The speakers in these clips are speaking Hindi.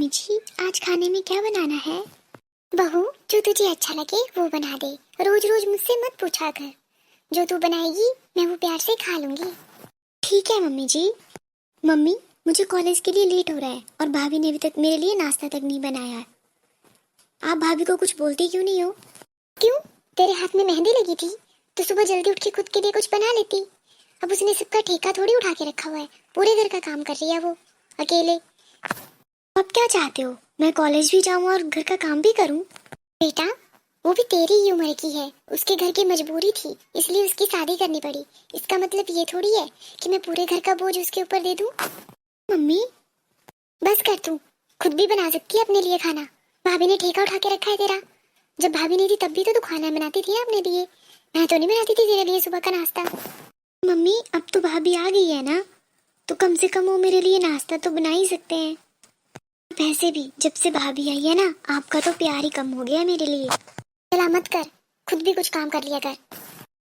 मम्मी जी, आज खाने में क्या बनाना है? बहू, जो तुझे अच्छा लगे वो बना दे। रोज रोज मुझसे मत पूछा कर। जो तू बनाएगी मैं वो प्यार से खा लूंगी। ठीक है मम्मी जी। मम्मी, मुझे कॉलेज के लिए लेट हो रहा है और भाभी ने अभी तक मेरे लिए नाश्ता तक नहीं बनाया है। आप भाभी को कुछ बोलती क्यों नहीं हो? क्यों? तेरे हाथ में मेहंदी लगी थी तो सुबह जल्दी उठ के खुद के लिए कुछ बना लेती। अब उसने सबका ठेका थोड़ी उठा के रखा हुआ है। पूरे घर का काम कर रही है वो अकेले। अब क्या चाहते हो, मैं कॉलेज भी जाऊं और घर का काम भी करूं? बेटा, वो भी तेरी ही उम्र की है। उसके घर की मजबूरी थी इसलिए उसकी शादी करनी पड़ी। इसका मतलब ये थोड़ी है कि मैं पूरे घर का बोझ उसके ऊपर दे दूं। मम्मी, बस कर तू। खुद भी बना सकती है अपने लिए खाना। भाभी ने ठेका उठा के रखा है तेरा। जब भाभी नहीं थी तब भी तो तू खाना बनाती थी ना अपने लिए। मैं तो नहीं बनाती थी तेरे लिए सुबह का नाश्ता। मम्मी, अब तो भाभी आ गई है ना, तो कम से कम वो मेरे लिए नाश्ता तो बना ही सकते हैं। वैसे भी जब से भाभी आई है ना, आपका तो प्यार ही कम हो गया है मेरे लिए। चला मत कर, खुद भी कुछ काम कर लिया कर।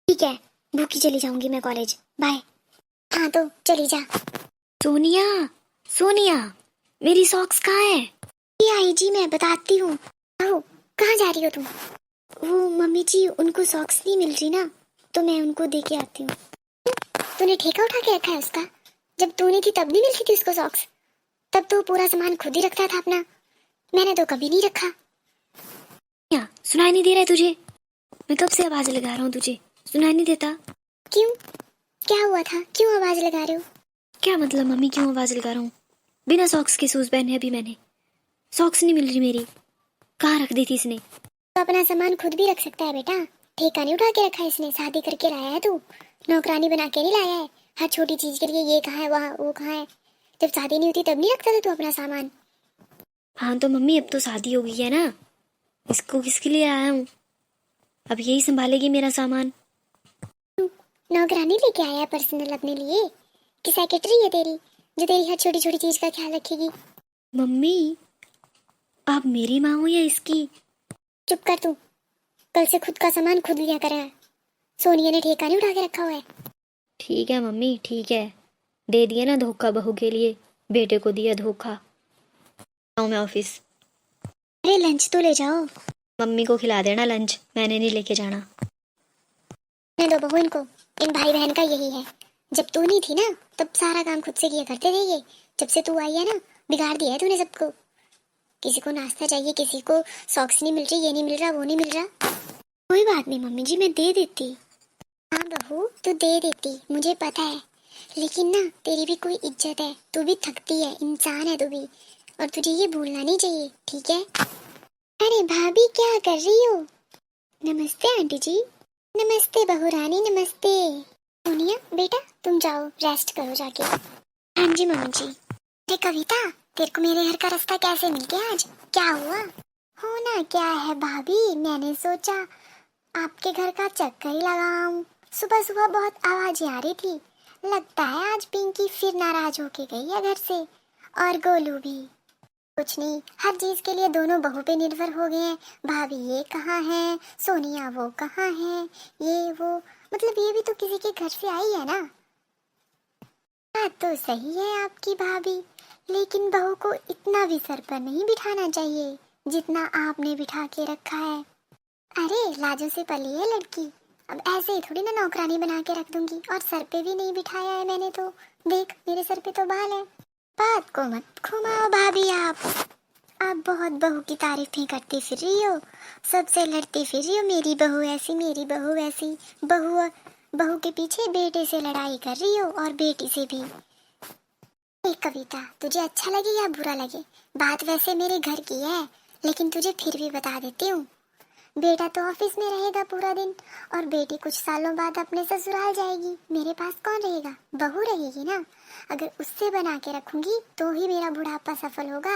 ठीक है, भूखी चली जाऊंगी मैं कॉलेज। बाय। हाँ तो चली जा। सोनिया, सोनिया, मेरी सॉक्स कहाँ है? ये आई जी, मैं बताती हूँ। आओ, कहाँ जा रही हो तुम? वो मम्मी जी, उनको सॉक्स नहीं मिल रही ना, तो मैं उनको दे के आती हूँ। तूने ठेका उठा के रखा है उसका? जब तू नहीं थी तब नहीं मिलती थी उसको सॉक्स? तब तो पूरा सामान खुद ही रखता था अपना। मैंने तो कभी नहीं रखा। क्या सुनाई नहीं दे रहा है तुझे? मैं कब से आवाज लगा रहा हूँ तुझे, सुनाई नहीं देता? क्यों, क्या हुआ था? क्यों आवाज लगा रहे हो? क्या मतलब मम्मी, क्यों आवाज लगा रहा हूँ? बिना सॉक्स के शूज पहने अभी मैंने। सॉक्स नहीं मिल रही मेरी, कहाँ रख दी थी इसने? तो अपना सामान खुद भी रख सकता है बेटा। ठेका नहीं उठा के रखा है इसने, शादी करके लाया है तू। नौकरानी बना के नहीं लाया है हर छोटी चीज के लिए। ये कहाँ है, वहाँ वो कहाँ है। जब शादी नहीं होती तब नहीं रखता था तू अपना सामान? हाँ तो मम्मी, अब तो शादी हो गई है ना, इसको किसके लिए आया हूँ? अब यही संभालेगी मेरा सामान। नौकरानी लेके आया है पर्सनल अपने लिए कि सेक्रेटरी है तेरी जो तेरी हर छोटी छोटी चीज का ख्याल रखेगी? मम्मी, आप मेरी माँ हो या इसकी? चुप कर तू। कल से खुद का सामान खुद लिया करा है। सोनिया ने ठेका नहीं उठा के रखा हुआ है। ठीक है मम्मी, ठीक है। दे दिया ना धोखा बहू के लिए, बेटे को दिया धोखा। आऊँ मैं ऑफिस। अरे लंच तो ले जाओ। मम्मी को खिला देना लंच, मैंने नहीं लेके जाना। मैं दो बहू इनको। इन भाई बहन का यही है। जब तू नहीं थी ना तब सारा काम खुद से किया करते थे ये। जब से तू आई है ना, बिगाड़ दिया है तूने सबको। किसी को नाश्ता चाहिए, किसी को सॉक्स नहीं मिल रही, ये नहीं मिल रहा, वो नहीं मिल रहा। कोई बात नहीं मम्मी जी, मैं दे देती। हाँ बहू, तू दे देती, मुझे पता है। लेकिन ना, तेरी भी कोई इज्जत है। तू भी थकती है, इंसान है तू भी। और तुझे ये भूलना नहीं चाहिए, ठीक है? अरे भाभी, क्या कर रही हो? नमस्ते आंटी जी। नमस्ते बहू रानी, नमस्ते। सोनिया बेटा, तुम जाओ रेस्ट करो जाके। हाँ जी मम्मी जी। अरे कविता, तेरे को मेरे घर का रास्ता कैसे मिल गया आज? क्या हुआ? होना क्या है भाभी, मैंने सोचा आपके घर का चक्कर ही लगाऊं। सुबह सुबह बहुत आवाजें आ रही थी। लगता है आज पिंकी फिर नाराज होके गई है घर से। और गोलू भी। कुछ नहीं, हर चीज के लिए दोनों बहू पे निर्भर हो गए हैं। भाभी ये कहाँ है, सोनिया वो कहाँ है, ये वो। मतलब ये भी तो किसी के घर से आई है ना। बात तो सही है आपकी भाभी, लेकिन बहू को इतना भी सर पर नहीं बिठाना चाहिए जितना आपने बिठा के रखा है। अरे लाजों से पली है लड़की। अब ऐसे ही थोड़ी ना नौकरानी बना के रख दूंगी। और सर पे भी नहीं बिठाया है मैंने तो। देख, मेरे सर पे तो बाल है। बात को मत घुमाओ भाभी आप बहुत बहू की तारीफें करती फिर रही हो। सबसे लड़ती फिर रही हो, मेरी बहू ऐसी, मेरी बहू ऐसी। बहू बहू के पीछे बेटे से लड़ाई कर रही हो और बेटी से भी। एक कविता, तुझे अच्छा लगे या बुरा लगे, बात वैसे मेरे घर की है, लेकिन तुझे फिर भी बता देती हूँ। बेटा तो ऑफिस में रहेगा पूरा दिन और बेटी कुछ सालों बाद अपने ससुराल जाएगी। मेरे पास कौन रहेगा? बहू रहेगी ना। अगर उससे बना के रखूंगी तो ही मेरा बुढ़ापा सफल होगा।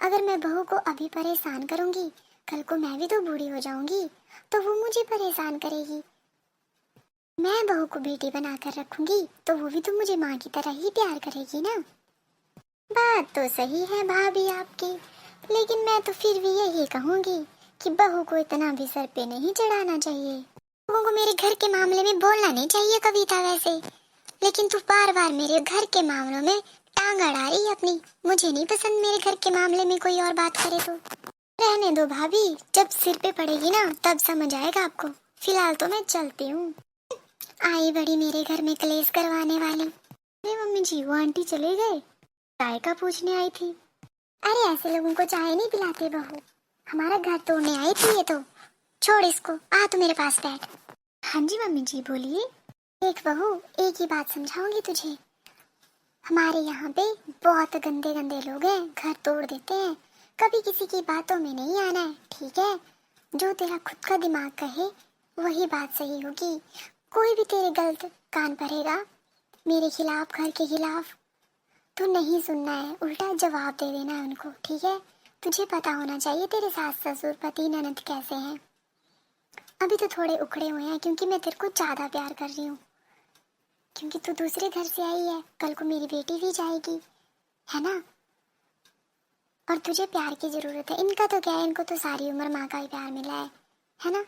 अगर मैं बहू को अभी परेशान करूंगी, कल को मैं भी तो बूढ़ी हो जाऊंगी, तो वो मुझे परेशान करेगी। मैं बहू को बेटी बना कर रखूंगी तो वो भी तो मुझे माँ की तरह ही प्यार करेगी ना। बात तो सही है भाभी आपकी, लेकिन मैं तो फिर भी यही कहूंगी कि बहू को इतना भी सर पे नहीं चढ़ाना चाहिए। लोगों को मेरे घर के मामले में बोलना नहीं चाहिए कविता वैसे, लेकिन तू बार बार मेरे घर के मामलों में टांग अड़ा रही है अपनी। मुझे नहीं पसंद मेरे घर के मामले में कोई और बात करे तो। रहने दो भाभी, जब सिर पे पड़ेगी ना तब समझ आएगा आपको। फिलहाल तो मैं चलती हूँ। आई बड़ी मेरे घर में क्लेश करवाने वाली। अरे मम्मी जी, वो आंटी चले गए? चाय का पूछने आई थी। अरे ऐसे लोगों को चाय नहीं पिलाते बहू। हमारा घर तोड़ने आई थी ये तो। छोड़ इसको, आ तू मेरे पास बैठ। हाँ जी मम्मी जी बोलिए। देख बहू, एक ही बात समझाऊंगी तुझे। हमारे यहाँ पे बहुत गंदे गंदे लोग हैं, घर तोड़ देते हैं। कभी किसी की बातों में नहीं आना है, ठीक है? जो तेरा खुद का दिमाग कहे वही बात सही होगी। कोई भी तेरे गलत कान पड़ेगा मेरे खिलाफ, घर के खिलाफ, तो नहीं सुनना है, उल्टा जवाब दे देना है उनको, ठीक है? तुझे पता होना चाहिए तेरे सास ससुर पति ननद कैसे हैं। अभी तो थोड़े उखड़े हुए हैं क्योंकि मैं तेरे को ज़्यादा प्यार कर रही हूँ, क्योंकि तू दूसरे घर से आई है। कल को मेरी बेटी भी जाएगी, है ना? और तुझे प्यार की ज़रूरत है। इनका तो क्या है, इनको तो सारी उम्र माँ का ही प्यार मिला है ना?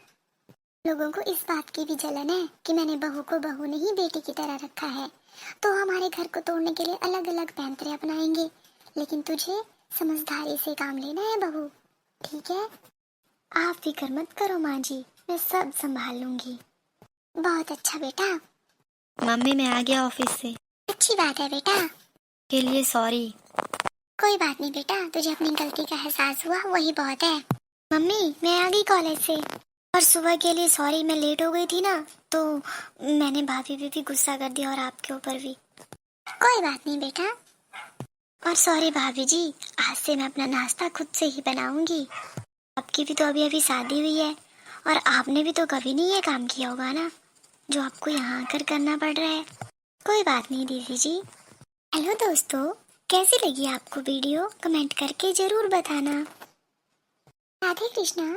लोगों को इस बात की भी जलन है कि मैंने बहू को बहू नहीं बेटी की तरह रखा है, तो हमारे घर को तोड़ने के लिए अलग अलग पैंतरे अपनाएंगे। लेकिन तुझे समझदारी से काम लेना है बहू, ठीक है? आप फिक्र मत करो माँ जी, मैं सब संभाल लूंगी। बहुत अच्छा बेटा। मम्मी मैं आ गया ऑफिस से। अच्छी बात है बेटा। के लिए सॉरी। कोई बात नहीं बेटा, तुझे अपनी गलती का एहसास हुआ वही बहुत है। मम्मी मैं आ गई कॉलेज से। और सुबह के लिए सॉरी, मैं लेट हो गई थी ना, तो मैंने भाभी पे भी गुस्सा कर दिया और आपके ऊपर भी। कोई बात नहीं बेटा। और सॉरी भाभी जी, आज से मैं अपना नाश्ता खुद से ही बनाऊंगी। आपकी भी तो अभी अभी शादी हुई है और आपने भी तो कभी नहीं ये काम किया होगा ना, जो आपको यहाँ आकर करना पड़ रहा है। कोई बात नहीं दीदी जी। हेलो दोस्तों, कैसी लगी आपको वीडियो? कमेंट करके जरूर बताना। राधे कृष्णा।